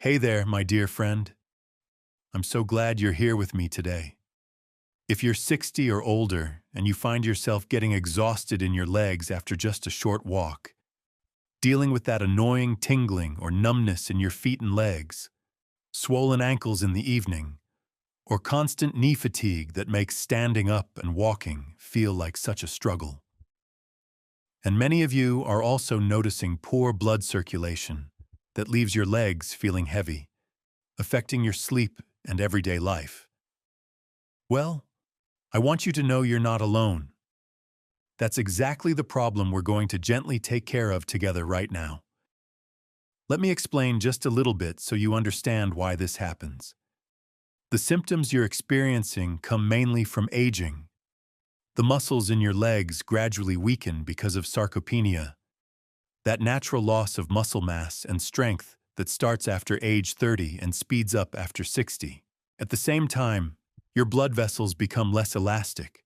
Hey there, my dear friend. I'm so glad you're here with me today. If you're 60 or older and you find yourself getting exhausted in your legs after just a short walk, dealing with that annoying tingling or numbness in your feet and legs, swollen ankles in the evening, or constant knee fatigue that makes standing up and walking feel like such a struggle. And many of you are also noticing poor blood circulation that leaves your legs feeling heavy, affecting your sleep and everyday life. Well, I want you to know you're not alone. That's exactly the problem we're going to gently take care of together right now. Let me explain just a little bit so you understand why this happens. The symptoms you're experiencing come mainly from aging. The muscles in your legs gradually weaken because of sarcopenia, that natural loss of muscle mass and strength that starts after age 30 and speeds up after 60. At the same time, your blood vessels become less elastic,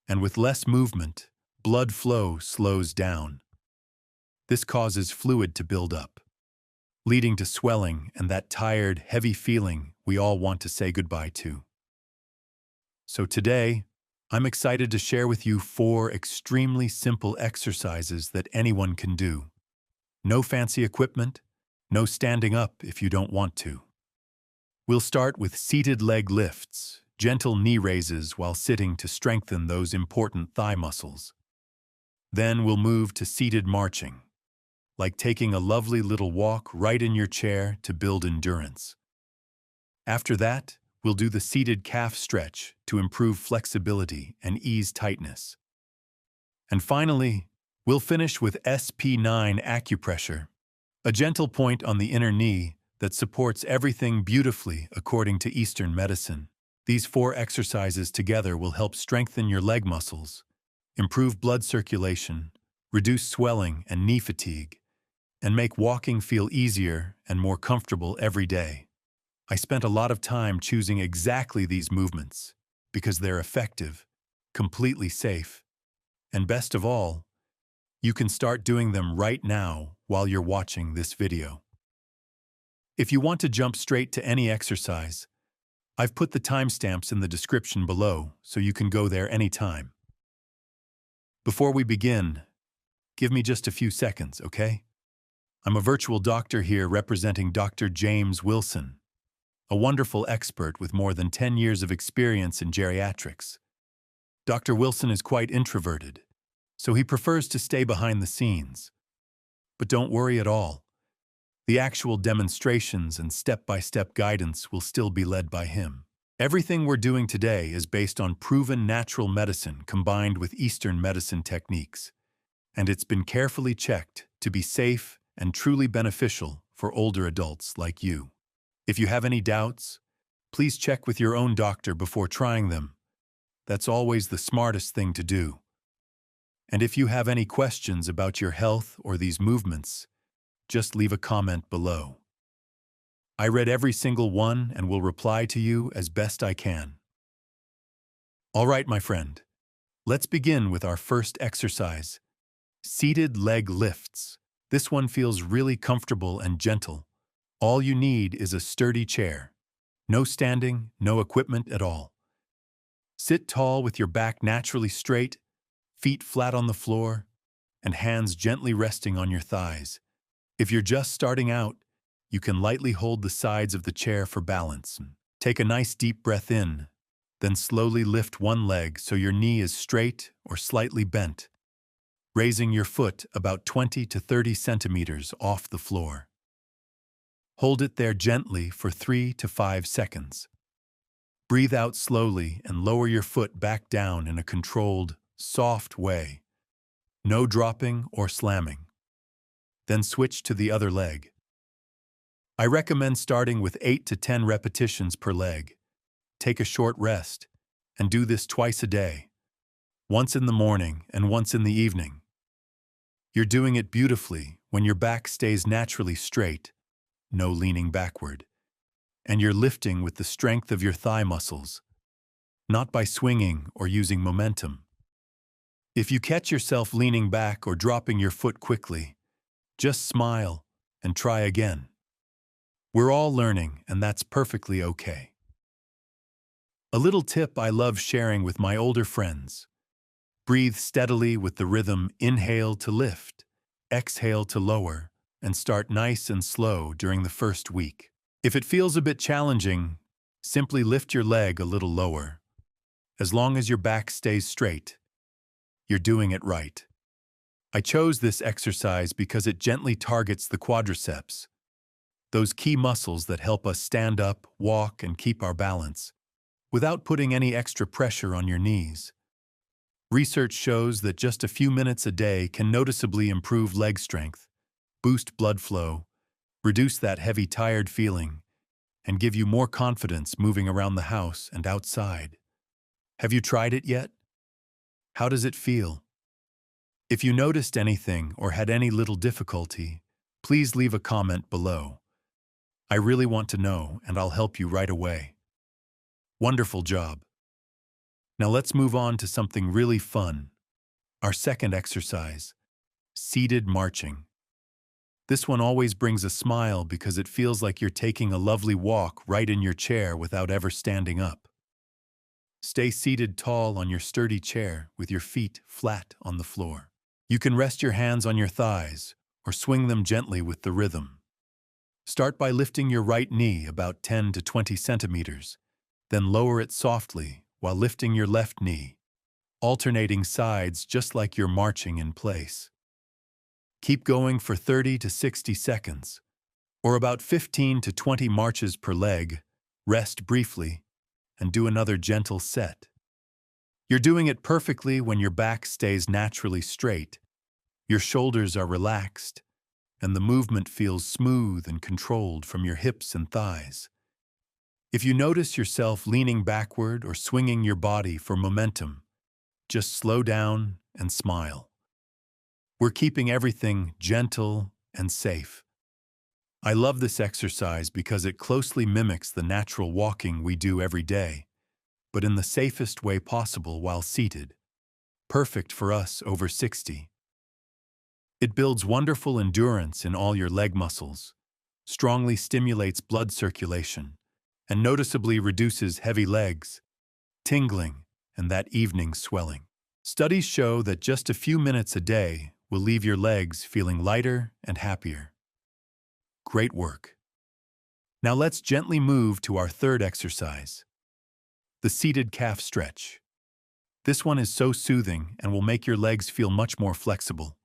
and with less movement, blood flow slows down. This causes fluid to build up, leading to swelling and that tired, heavy feeling we all want to say goodbye to. So today, I'm excited to share with you 4 extremely simple exercises that anyone can do. No fancy equipment, no standing up if you don't want to. We'll start with seated leg lifts, gentle knee raises while sitting to strengthen those important thigh muscles. Then we'll move to seated marching, like taking a lovely little walk right in your chair to build endurance. After that, we'll do the seated calf stretch to improve flexibility and ease tightness. And finally, we'll finish with SP9 acupressure, a gentle point on the inner knee that supports everything beautifully according to Eastern medicine. These 4 exercises together will help strengthen your leg muscles, improve blood circulation, reduce swelling and knee fatigue, and make walking feel easier and more comfortable every day. I spent a lot of time choosing exactly these movements because they're effective, completely safe, and best of all, you can start doing them right now while you're watching this video. If you want to jump straight to any exercise, I've put the timestamps in the description below so you can go there anytime. Before we begin, give me just a few seconds, okay? I'm a virtual doctor here representing Dr. James Wilson, a wonderful expert with more than 10 years of experience in geriatrics. Dr. Wilson is quite introverted, so he prefers to stay behind the scenes. But don't worry at all. The actual demonstrations and step-by-step guidance will still be led by him. Everything we're doing today is based on proven natural medicine combined with Eastern medicine techniques, and it's been carefully checked to be safe and truly beneficial for older adults like you. If you have any doubts, please check with your own doctor before trying them. That's always the smartest thing to do. And if you have any questions about your health or these movements, just leave a comment below. I read every single one and will reply to you as best I can. All right, my friend, let's begin with our first exercise, seated leg lifts. This one feels really comfortable and gentle. All you need is a sturdy chair. No standing, no equipment at all. Sit tall with your back naturally straight, feet flat on the floor, and hands gently resting on your thighs. If you're just starting out, you can lightly hold the sides of the chair for balance. Take a nice deep breath in, then slowly lift one leg so your knee is straight or slightly bent, raising your foot about 20 to 30 centimeters off the floor. Hold it there gently for 3 to 5 seconds. Breathe out slowly and lower your foot back down in a controlled, soft way. No dropping or slamming. Then switch to the other leg. I recommend starting with 8 to 10 repetitions per leg. Take a short rest, and do this twice a day, once in the morning and once in the evening. You're doing it beautifully when your back stays naturally straight, no leaning backward, and you're lifting with the strength of your thigh muscles, not by swinging or using momentum. If you catch yourself leaning back or dropping your foot quickly, just smile and try again. We're all learning, and that's perfectly okay. A little tip I love sharing with my older friends. Breathe steadily with the rhythm inhale to lift, exhale to lower, and start nice and slow during the first week. If it feels a bit challenging, simply lift your leg a little lower. As long as your back stays straight, you're doing it right. I chose this exercise because it gently targets the quadriceps, those key muscles that help us stand up, walk, and keep our balance, without putting any extra pressure on your knees. Research shows that just a few minutes a day can noticeably improve leg strength, boost blood flow, reduce that heavy, tired feeling, and give you more confidence moving around the house and outside. Have you tried it yet? How does it feel? If you noticed anything or had any little difficulty, please leave a comment below. I really want to know, and I'll help you right away. Wonderful job. Now let's move on to something really fun. Our second exercise, seated marching. This one always brings a smile because it feels like you're taking a lovely walk right in your chair without ever standing up. Stay seated tall on your sturdy chair with your feet flat on the floor. You can rest your hands on your thighs or swing them gently with the rhythm. Start by lifting your right knee about 10 to 20 centimeters, then lower it softly while lifting your left knee, alternating sides just like you're marching in place. Keep going for 30 to 60 seconds, or about 15 to 20 marches per leg. Rest briefly, and do another gentle set. You're doing it perfectly when your back stays naturally straight, your shoulders are relaxed, and the movement feels smooth and controlled from your hips and thighs. If you notice yourself leaning backward or swinging your body for momentum, just slow down and smile. We're keeping everything gentle and safe. I love this exercise because it closely mimics the natural walking we do every day, but in the safest way possible while seated. Perfect for us over 60. It builds wonderful endurance in all your leg muscles, strongly stimulates blood circulation, and noticeably reduces heavy legs, tingling, and that evening swelling. Studies show that just a few minutes a day will leave your legs feeling lighter and happier. Great work. Now let's gently move to our third exercise, the seated calf stretch. This one is so soothing and will make your legs feel much more flexible.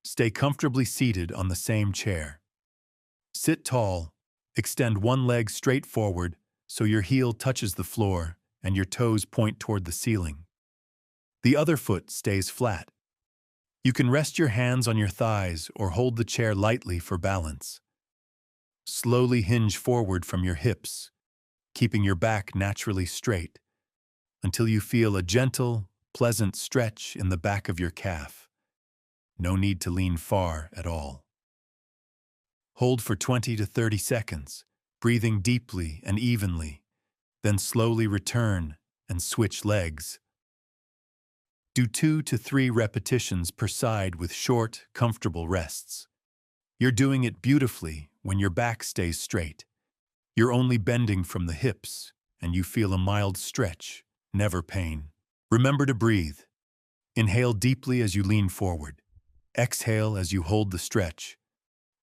Stay comfortably seated on the same chair. Sit tall, extend one leg straight forward so your heel touches the floor and your toes point toward the ceiling. The other foot stays flat. You can rest your hands on your thighs or hold the chair lightly for balance. Slowly hinge forward from your hips, keeping your back naturally straight, until you feel a gentle, pleasant stretch in the back of your calf. No need to lean far at all. Hold for 20 to 30 seconds, breathing deeply and evenly, then slowly return and switch legs. Do 2 to 3 repetitions per side with short, comfortable rests. You're doing it beautifully when your back stays straight. You're only bending from the hips, and you feel a mild stretch, never pain. Remember to breathe. Inhale deeply as you lean forward. Exhale as you hold the stretch,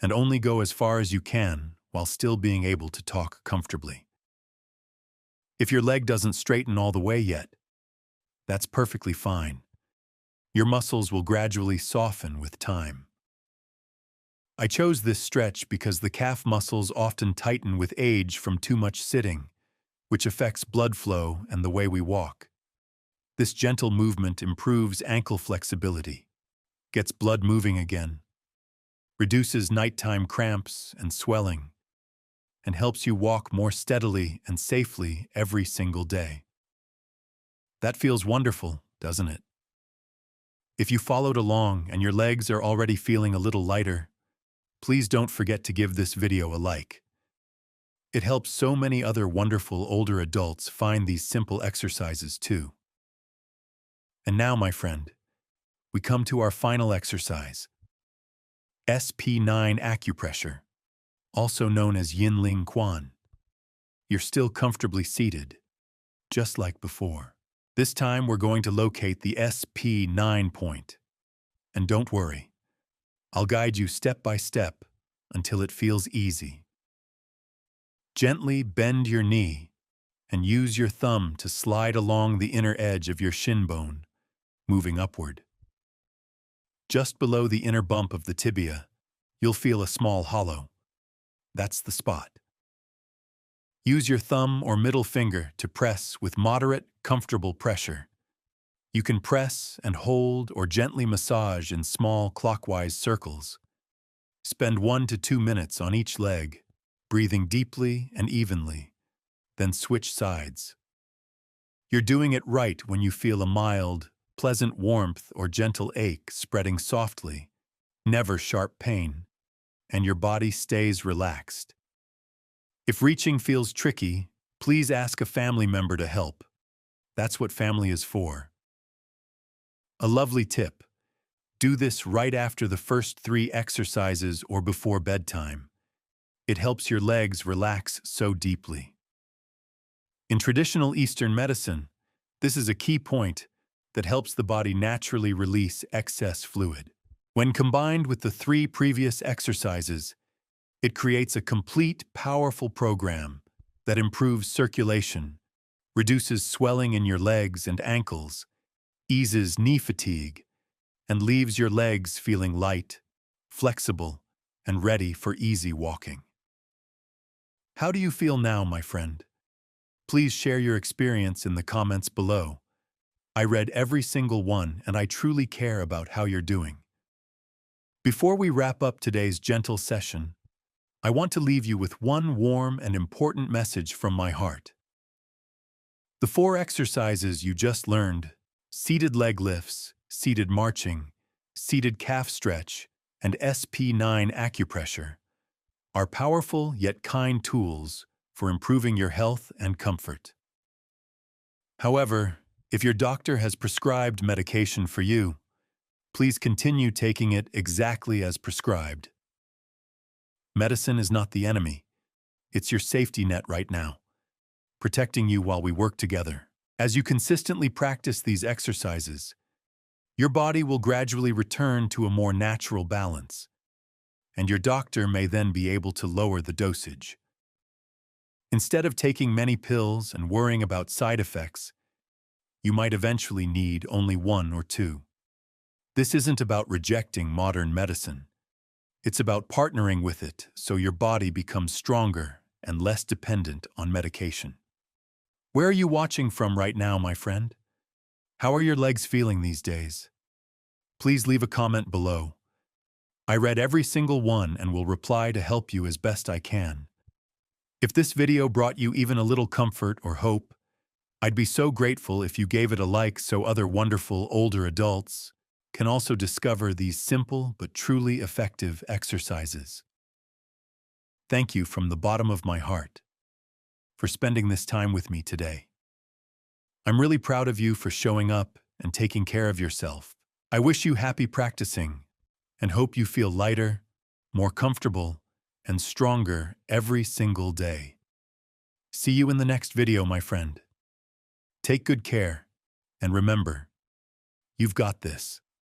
and only go as far as you can while still being able to talk comfortably. If your leg doesn't straighten all the way yet, that's perfectly fine. Your muscles will gradually soften with time. I chose this stretch because the calf muscles often tighten with age from too much sitting, which affects blood flow and the way we walk. This gentle movement improves ankle flexibility, gets blood moving again, reduces nighttime cramps and swelling, and helps you walk more steadily and safely every single day. That feels wonderful, doesn't it? If you followed along and your legs are already feeling a little lighter, please don't forget to give this video a like. It helps so many other wonderful older adults find these simple exercises too. And now, my friend, we come to our final exercise, SP9 acupressure. also known as Yin Ling Quan. You're still comfortably seated, just like before. This time we're going to locate the SP9 point. And don't worry, I'll guide you step by step until it feels easy. Gently bend your knee and use your thumb to slide along the inner edge of your shin bone, moving upward. Just below the inner bump of the tibia, you'll feel a small hollow. That's the spot. Use your thumb or middle finger to press with moderate, comfortable pressure. You can press and hold or gently massage in small clockwise circles. Spend 1 to 2 minutes on each leg, breathing deeply and evenly, then switch sides. You're doing it right when you feel a mild, pleasant warmth or gentle ache spreading softly, never sharp pain, and your body stays relaxed. If reaching feels tricky, please ask a family member to help. That's what family is for. A lovely tip: do this right after the first 3 exercises or before bedtime. It helps your legs relax so deeply. In traditional Eastern medicine, this is a key point that helps the body naturally release excess fluid. When combined with the 3 previous exercises, it creates a complete, powerful program that improves circulation, reduces swelling in your legs and ankles, eases knee fatigue, and leaves your legs feeling light, flexible, and ready for easy walking. How do you feel now, my friend? Please share your experience in the comments below. I read every single one, and I truly care about how you're doing. Before we wrap up today's gentle session, I want to leave you with one warm and important message from my heart. The 4 exercises you just learned, seated leg lifts, seated marching, seated calf stretch, and SP9 acupressure, are powerful yet kind tools for improving your health and comfort. However, if your doctor has prescribed medication for you, please continue taking it exactly as prescribed. Medicine is not the enemy. It's your safety net right now, protecting you while we work together. As you consistently practice these exercises, your body will gradually return to a more natural balance, and your doctor may then be able to lower the dosage. Instead of taking many pills and worrying about side effects, you might eventually need only 1 or 2. This isn't about rejecting modern medicine. It's about partnering with it so your body becomes stronger and less dependent on medication. Where are you watching from right now, my friend? How are your legs feeling these days? Please leave a comment below. I read every single one and will reply to help you as best I can. If this video brought you even a little comfort or hope, I'd be so grateful if you gave it a like so other wonderful older adults can also discover these simple but truly effective exercises. Thank you from the bottom of my heart for spending this time with me today. I'm really proud of you for showing up and taking care of yourself. I wish you happy practicing and hope you feel lighter, more comfortable, and stronger every single day. See you in the next video, my friend. Take good care, and remember, you've got this.